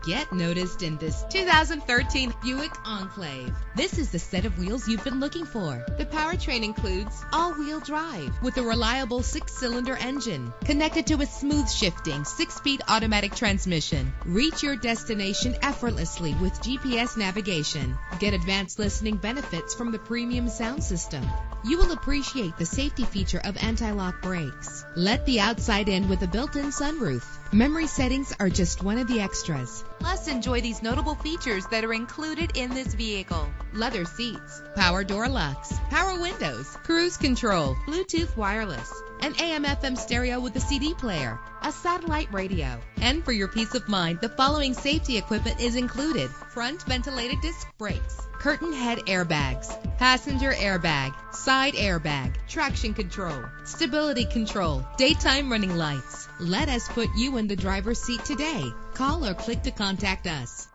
Get noticed in this 2013 Buick Enclave. This is the set of wheels you've been looking for. The powertrain includes all-wheel drive with a reliable 6-cylinder engine connected to a smooth shifting 6-speed automatic transmission. Reach your destination effortlessly with GPS navigation. Get advanced listening benefits from the premium sound system. You will appreciate the safety feature of anti-lock brakes. Let the outside in with a built-in sunroof. Memory settings are just one of the extras. Plus, enjoy these notable features that are included in this vehicle: leather seats, power door locks, power windows, cruise control, Bluetooth wireless, an AM/FM stereo with a CD player, a satellite radio. And for your peace of mind, the following safety equipment is included: front ventilated disc brakes, curtain head airbags, passenger airbag, side airbag, traction control, stability control, daytime running lights. Let us put you in the driver's seat today. Call or click to contact us.